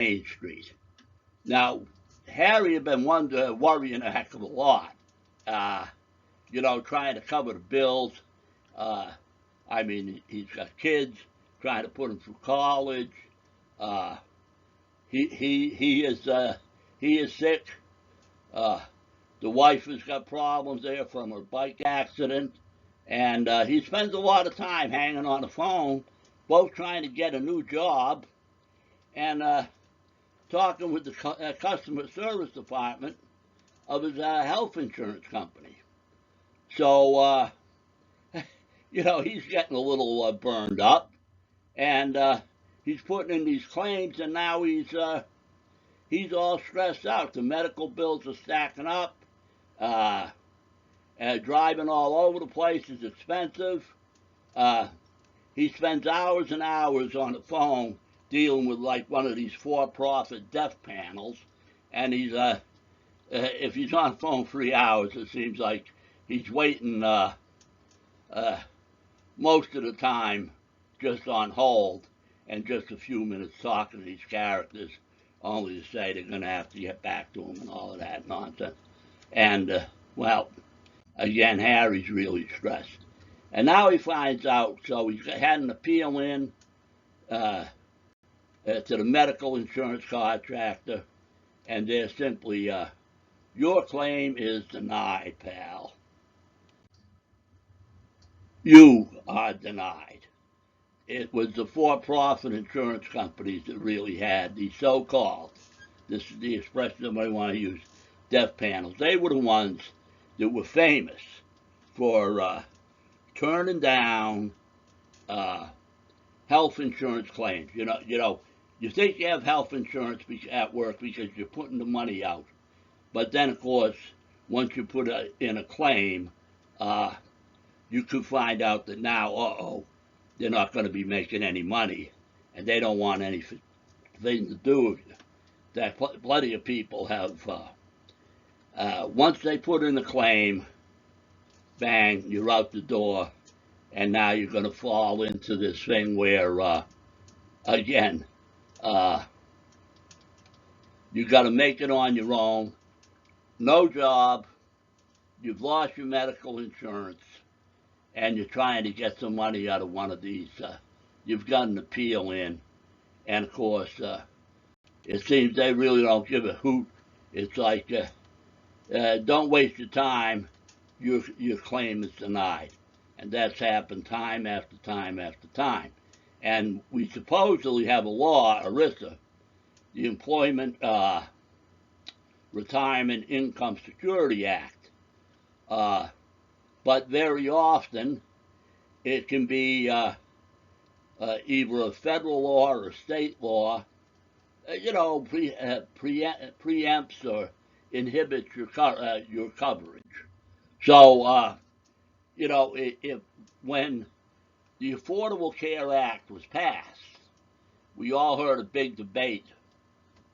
Main Street. Now, Harry had been worrying a heck of a lot, uh, trying to cover the bills. Uh, I mean, he's got kids, trying to put them through college. Uh, he is sick. Uh, the wife has got problems there from her bike accident, and he spends a lot of time hanging on the phone, both trying to get a new job and talking with the customer service department of his health insurance company. So, he's getting a little burned up, and he's putting in these claims, and now he's all stressed out. The medical bills are stacking up. Driving all over the place is expensive. He spends hours and hours on the phone dealing with like one of these for-profit death panels, and if he's on the phone 3 hours, it seems like he's waiting most of the time just on hold, and just a few minutes talking to these characters, only to say they're going to have to get back to him and all of that nonsense. And, well, again, Harry's really stressed. And now he finds out, so he's had an appeal in to the medical insurance contractor, and they're simply, your claim is denied, pal. You are denied. It was the for-profit insurance companies that really had the so-called, this is the expression that I want to use, death panels. They were the ones that were famous for turning down health insurance claims. You think you have health insurance at work because you're putting the money out, but then of course, once you put in a claim, you could find out that now, they're not going to be making any money, and they don't want anything to do with you. That plenty of people have. Once they put in a claim, bang, you're out the door, and now you're going to fall into this thing where, again, you got to make it on your own. No job, you've lost your medical insurance, and you're trying to get some money out of one of these. You've got an appeal in, and of course, it seems they really don't give a hoot. It's like, don't waste your time. Your claim is denied, and that's happened time after time after time. And we supposedly have a law, ERISA, the Employment Retirement Income Security Act. But very often it can be either a federal law or a state law, preempts or inhibits your coverage. So, when the Affordable Care Act was passed, we all heard a big debate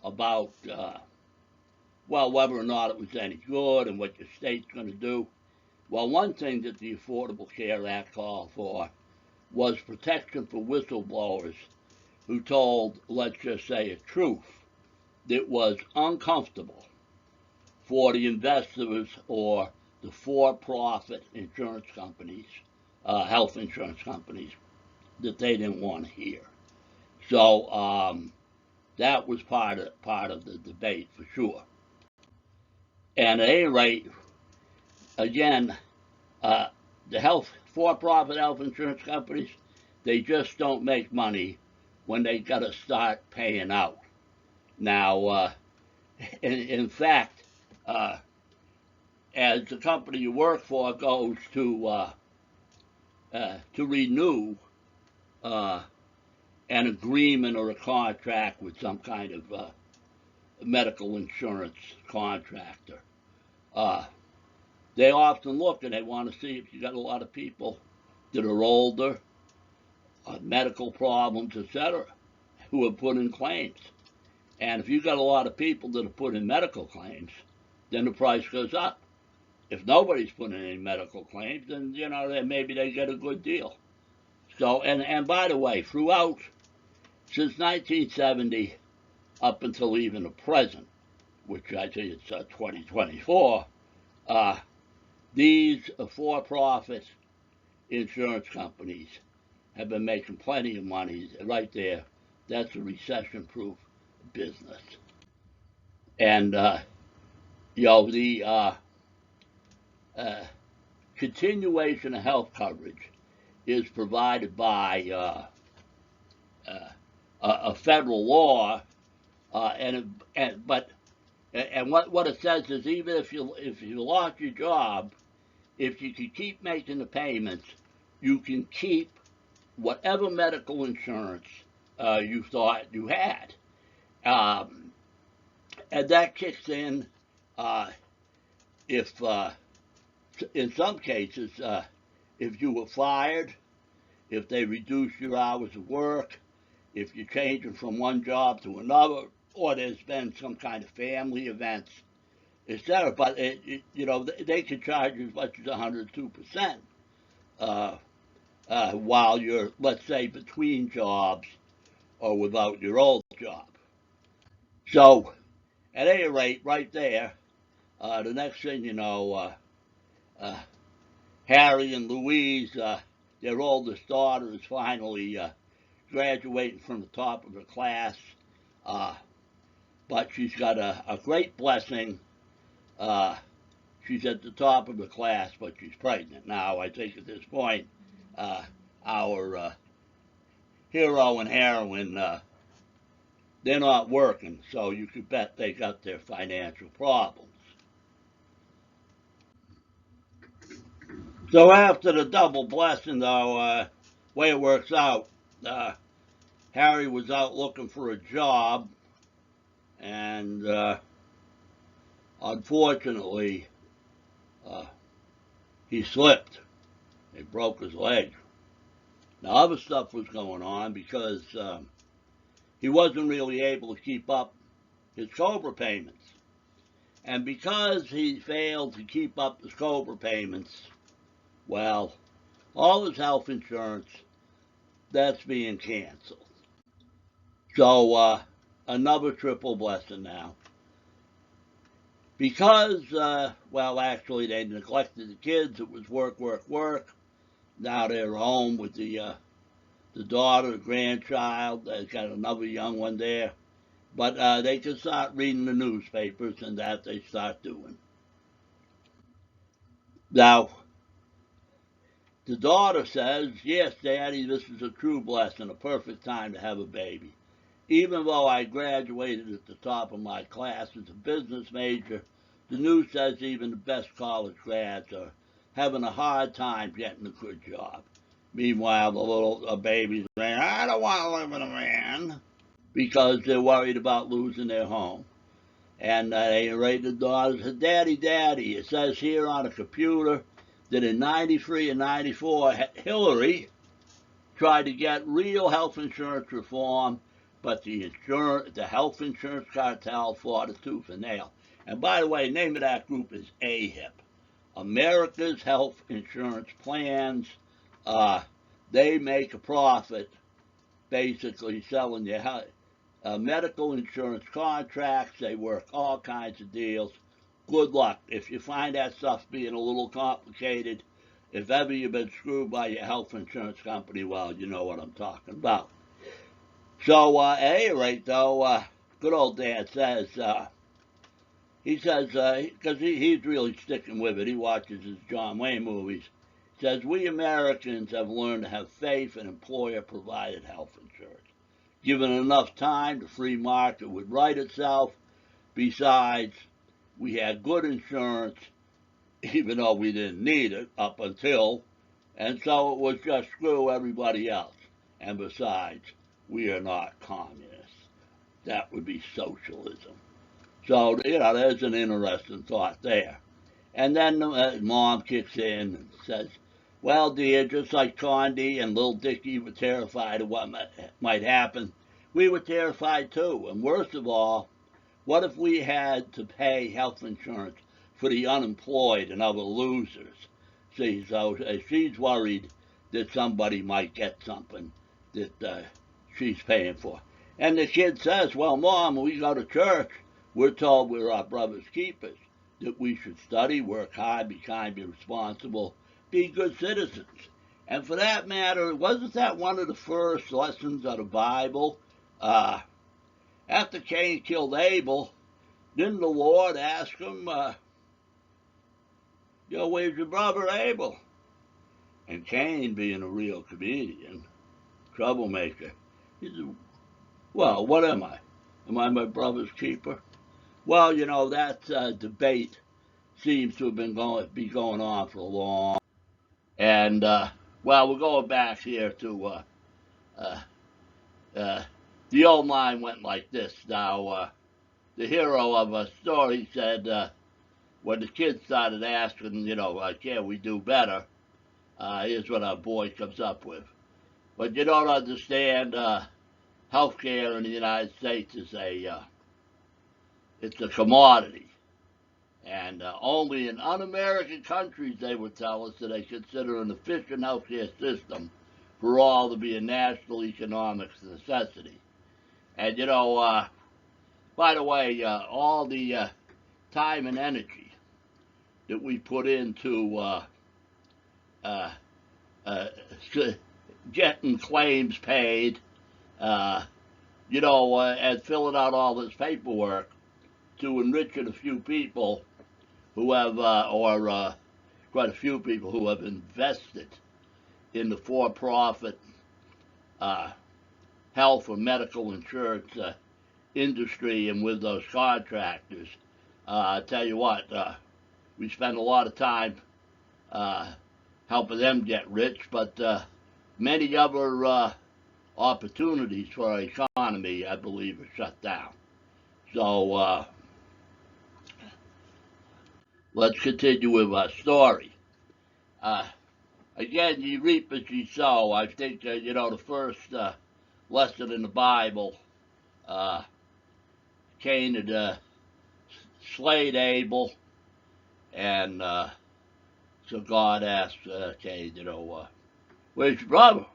about, whether or not it was any good and what your state's going to do. Well, one thing that the Affordable Care Act called for was protection for whistleblowers who told, let's just say, a truth that was uncomfortable for the investors or the for-profit insurance companies, health insurance companies, that they didn't want to hear. So that was part of the debate for sure. And at any rate, again, the for-profit health insurance companies, they just don't make money when they got to start paying out. Now, in fact, as the company you work for goes to renew an agreement or a contract with some kind of medical insurance contractor, they often look and they want to see if you got a lot of people that are older, medical problems, etc., who have put in claims. And if you've got a lot of people that have put in medical claims, then the price goes up. If nobody's putting in any medical claims, then, then maybe they get a good deal. So, and by the way, since 1970, up until even the present, which I think it's 2024, these for-profit insurance companies have been making plenty of money right there. That's a recession-proof business. And, the continuation of health coverage is provided by a federal law, but what it says is even if you lost your job, if you can keep making the payments, you can keep whatever medical insurance you thought you had, and that kicks in if in some cases if you were fired, if they reduce your hours of work, if you're changing from one job to another, or there's been some kind of family events, etc. But they can charge you as much as 102% while you're, let's say, between jobs or without your old job. So, at any rate, right there, the next thing you know, Harry and Louise, their oldest daughter, is finally graduating from the top of her class, but she's got a great blessing. She's at the top of the class, but she's pregnant now. I think at this point, our hero and heroine, they're not working, so you could bet they got their financial problems. So after the double blessing, though, way it works out, Harry was out looking for a job, and unfortunately, he slipped. He broke his leg. Now, other stuff was going on because he wasn't really able to keep up his COBRA payments. And because he failed to keep up the COBRA payments, well, all his health insurance, that's being canceled. So, another triple blessing now. Because, well, actually, they neglected the kids. It was work, work, work. Now they're home with the daughter, the grandchild. They've got another young one there. But they can start reading the newspapers, and that they start doing. Now, the daughter says, yes, Daddy, this is a true blessing, a perfect time to have a baby. Even though I graduated at the top of my class as a business major, the news says even the best college grads are having a hard time getting a good job. Meanwhile, the little babies saying, I don't want to live with a man, because they're worried about losing their home. And they rate the daughter, said, Daddy, Daddy, it says here on the computer that in 93 and 94, Hillary tried to get real health insurance reform, but the health insurance cartel fought it tooth and nail. And by the way, the name of that group is AHIP, America's Health Insurance Plans. They make a profit basically selling you medical insurance contracts. They work all kinds of deals. Good luck. If you find that stuff being a little complicated, if ever you've been screwed by your health insurance company, well, you know what I'm talking about. So, at any rate, though, good old Dad says, he says, because he's really sticking with it, he watches his John Wayne movies, says, we Americans have learned to have faith in employer-provided health insurance. Given enough time, the free market would right itself. Besides, we had good insurance, even though we didn't need it up until, and so it was just screw everybody else. And besides, we are not communists. That would be socialism. So, there's an interesting thought there. And then Mom kicks in and says, well, dear, just like Condi and Little Dickie were terrified of what might happen, we were terrified too. And worst of all, what if we had to pay health insurance for the unemployed and other losers? See, so she's worried that somebody might get something that she's paying for. And the kid says, well, Mom, when we go to church, we're told we're our brother's keepers, that we should study, work hard, be kind, be responsible, be good citizens. And for that matter, wasn't that one of the first lessons of the Bible? After Cain killed Abel, didn't the Lord ask him, where's your brother Abel? And Cain, being a real comedian, troublemaker, he said, well, what am I? Am I my brother's keeper? Well, that debate seems to have been going on for a long. And we're going back here to the old line went like this. Now, the hero of a story said when the kids started asking, can we do better? Here's what our boy comes up with. But you don't understand. Healthcare in the United States is it's a commodity. And only in un-American countries, they would tell us, that they consider an efficient healthcare system for all to be a national economic necessity. And, by the way, all the time and energy that we put into getting claims paid, and filling out all this paperwork to enriching a few people who have, quite a few people who have invested in the for-profit health or medical insurance industry and with those contractors. I tell you what, we spend a lot of time helping them get rich, but many other opportunities for our economy, I believe, are shut down. So let's continue with our story. Again, ye reap as ye sow. I think, the first lesson in the Bible, Cain had slayed Abel, and so God asked Cain, where's your brother?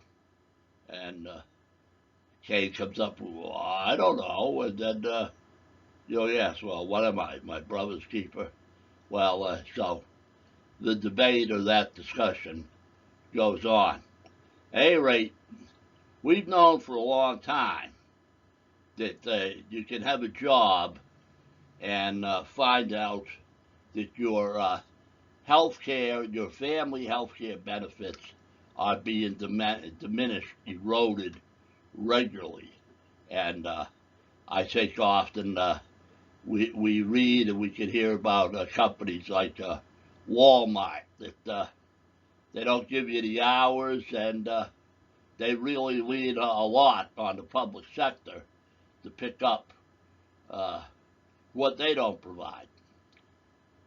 And Cain comes up with, well, I don't know. And then, yes, well, what am I, my brother's keeper? Well, so the debate or that discussion goes on. At any rate, we've known for a long time that you can have a job and find out that your health care, your family health care benefits are being diminished, eroded regularly. And I think often we read and we can hear about companies like Walmart that they don't give you the hours, and they really lean a lot on the public sector to pick up what they don't provide.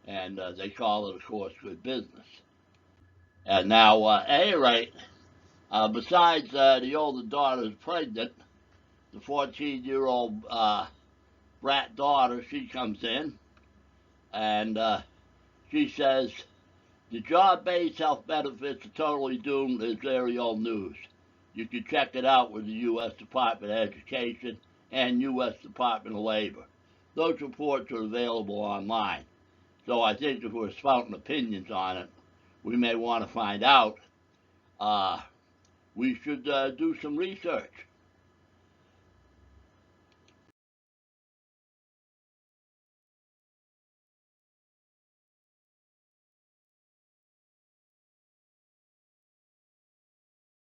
And they call it, of course, good business. And now, at any rate, besides the older daughter's pregnant, the 14-year-old brat daughter, she comes in, and she says, the job-based health benefits are totally doomed. It's very old news. You can check it out with the U.S. Department of Education and U.S. Department of Labor. Those reports are available online. So I think if we're spouting opinions on it, we may want to find out. We should do some research.